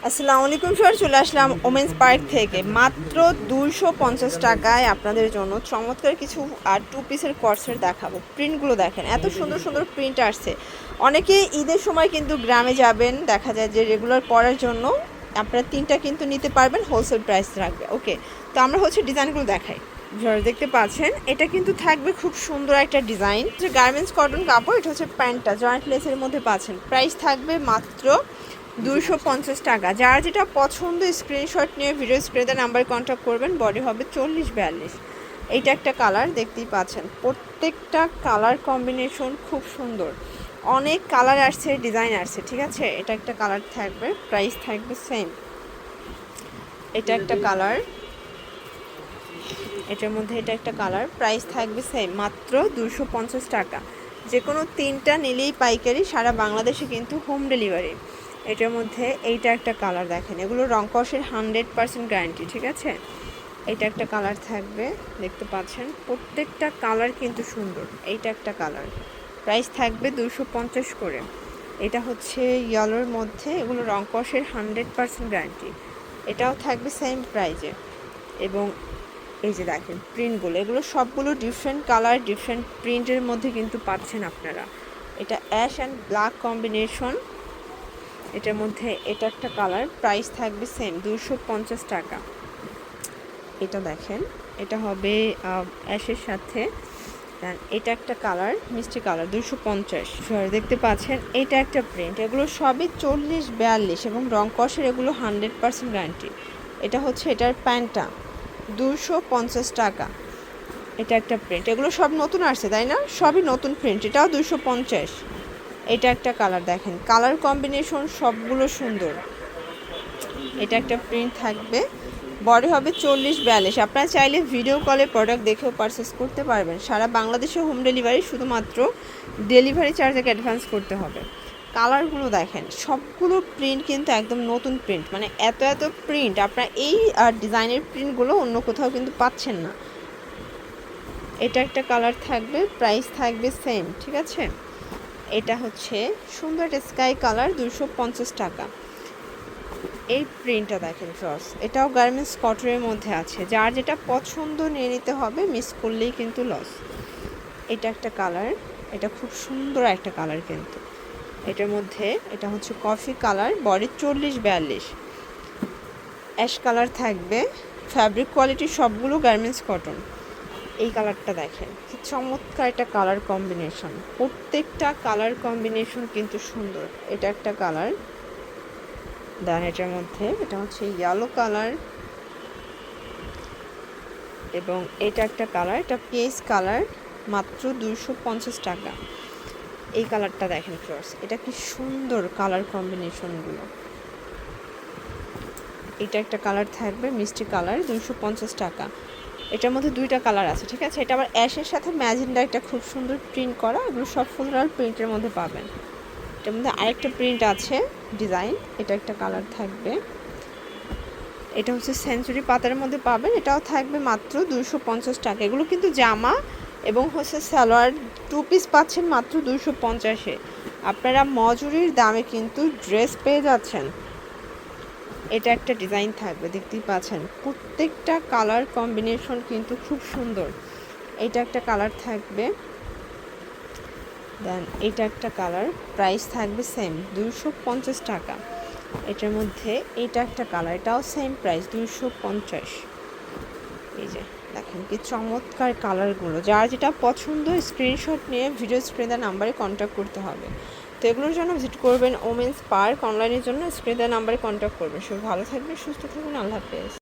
আসসালামু আলাইকুম স্যার, চলে আসলাম ওমেন্স পার্ক থেকে মাত্র 250 টাকায় আপনাদের জন্য চমৎকার কিছু আর টু পিসের কর্সেট দেখাবো। প্রিন্টগুলো দেখেন, এত সুন্দর সুন্দর প্রিন্ট আসছে। অনেকে ঈদের সময় কিন্তু গ্রামে যাবেন, দেখা যায় যে রেগুলার পরার জন্য আপনারা তিনটা কিন্তু নিতে পারবেন, হোলসেল প্রাইস রাখবে। ওকে, তো আমরা ডিজাইনগুলো দেখাই। দেখতে পাচ্ছেন এটা কিন্তু থাকবে খুব সুন্দর একটা ডিজাইন, যে গার্মেন্টস কটন কাপড়। এটা হচ্ছে প্যান্টটা জয়েন্ট লেসের মধ্যে পাচ্ছেন। প্রাইস থাকবে মাত্র 250 টাকা। যার যেটা পছন্দ স্ক্রিনশট নিয়ে ভিডিও স্ক্রিনে নাম্বারে কন্ট্যাক্ট করবেন। বডি হবে 40-42। এইটা একটা কালার দেখতেই পাচ্ছেন, প্রত্যেকটা কালার কম্বিনেশন খুব সুন্দর। অনেক কালার আসছে, ডিজাইন আসছে, ঠিক আছে। এটা একটা কালার থাকবে, প্রাইস থাকবে সেম। এটা একটা কালার, এটার মধ্যে এটা একটা কালার, প্রাইস থাকবে সেম মাত্র 250 টাকা। যে কোনো তিনটা নিলেই পাইকারি, সারা বাংলাদেশে কিন্তু হোম ডেলিভারি। এটার মধ্যে এইটা একটা কালার দেখেন, এগুলো রং কষের 100% গ্যারান্টি, ঠিক আছে। এটা একটা কালার থাকবে, দেখতে পাচ্ছেন প্রত্যেকটা কালার কিন্তু সুন্দর। এইটা একটা কালার, প্রাইস থাকবে 250 করে। এটা হচ্ছে ইয়েলোর মধ্যে, এগুলো রং কষের 100% গ্যারান্টি, এটাও থাকবে সেম প্রাইজে। এবং এই যে দেখেন প্রিন্টগুলো, এগুলো সবগুলো ডিফারেন্ট কালার ডিফারেন্ট প্রিন্টের মধ্যে কিন্তু পাচ্ছেন আপনারা। এটা অ্যাশ অ্যান্ড ব্ল্যাক কম্বিনেশন। এটার মধ্যে এটা একটা কালার, প্রাইস থাকবে সেম 250 টাকা। এটা দেখেন, এটা হবে অ্যাশের সাথে। দেন এটা একটা কালার, মিষ্টি কালার, 250। দেখতে পাচ্ছেন এটা একটা প্রিন্ট, এগুলো সবই 40-42 এবং রং কষের, এগুলো 100% গ্যারান্টি। এটা হচ্ছে এটার প্যান্টটা, 250 টাকা। এটা একটা প্রিন্ট, এগুলো সব নতুন আসছে তাই না, সবই নতুন প্রিন্ট, এটাও 250। এটা একটা কালার দেখেন, কালার কম্বিনেশন সবগুলো সুন্দর। এটা একটা প্রিন্ট থাকবে, বডি হবে 40-42। আপনারা চাইলে ভিডিও কলে প্রোডাক্ট দেখেও পারচেস করতে পারবেন। সারা বাংলাদেশে হোম ডেলিভারি, শুধুমাত্র ডেলিভারি চার্জ অ্যাডভান্স করতে হবে। কালারগুলো দেখেন, সবগুলো প্রিন্ট কিন্তু একদম নতুন প্রিন্ট, মানে এত এত প্রিন্ট আপনারা এই ডিজাইনের প্রিন্টগুলো অন্য কোথাও কিন্তু পাচ্ছেন না। এটা একটা কালার থাকবে, প্রাইস থাকবে সেম, ঠিক আছে। এটা হচ্ছে সুন্দর স্কাই কালার, 250 টাকা। এই প্রিন্টটা দেখেন ফ্রস, এটাও গার্মেন্টস কটনের মধ্যে আছে। যার যেটা পছন্দ নিয়ে নিতে হবে, মিস করলেই কিন্তু লস। এটা একটা কালার, এটা খুব সুন্দর একটা কালার কিন্তু। এটার মধ্যে এটা হচ্ছে coffee colour, body 40-42। Ash colour থাকবে, ফ্যাব্রিক কোয়ালিটি সবগুলো গার্মেন্টস কটন। এই কালারটা দেখেন, কি চমৎকার একটা কালার কম্বিনেশন, প্রত্যেকটা কালার কম্বিনেশন কিন্তু সুন্দর। এটা একটা কালার, দেন এটার মধ্যে এটা হচ্ছে ইয়েলো কালার, এবং এটা একটা কালার, এটা পেস কালার, মাত্র 250 টাকা। এই কালারটা দেখেন ফ্রেন্ডস, এটা কি সুন্দর কালার কম্বিনেশনগুলো। এটা একটা কালার থাকবে, মিষ্টি কালার, 250 টাকা। এটার মধ্যে দুইটা কালার আছে, ঠিক আছে। এটা আবার অ্যাশের সাথে ম্যাজেন্ডা একটা খুব সুন্দর প্রিন্ট করা, এগুলো সব ফ্লোরাল প্রিন্টের মধ্যে পাবেন। এটার মধ্যে আরেকটা প্রিন্ট আছে ডিজাইন, এটা একটা কালার থাকবে। এটা হচ্ছে সেঞ্চুরি পাতার মধ্যে পাবেন, এটাও থাকবে মাত্র 250 টাকা। এগুলো কিন্তু জামা এবং হচ্ছে সালোয়ার টু পিস পাচ্ছেন মাত্র 250-এ। আপনারা মজুরির দামে কিন্তু ড্রেস পেয়ে যাচ্ছেন। এটা একটা ডিজাইন থাকবে, দেখতেই পাচ্ছেন প্রত্যেকটা কালার কম্বিনেশন কিন্তু খুব সুন্দর। এটা একটা কালার থাকবে, দেন এটা একটা কালার, প্রাইস থাকবে সেম 250 টাকা। এটার মধ্যে এটা একটা কালার, এটাও সেম প্রাইস 250। এই যে দেখেন কি চমৎকার কালারগুলো। যার যেটা পছন্দ স্ক্রিনশট নিয়ে ভিডিও স্ক্রিনে নাম্বারে কন্ট্যাক্ট করতে হবে। তো এগুলোর জন্য ভিজিট করবেন ওমেন্স পার্ক, অনলাইনের জন্য স্ক্রিনে নাম্বারে কন্ট্যাক্ট করবেন। সব ভালো থাকবেন, সুস্থ থাকবেন, আল্লাহ হাফেজ।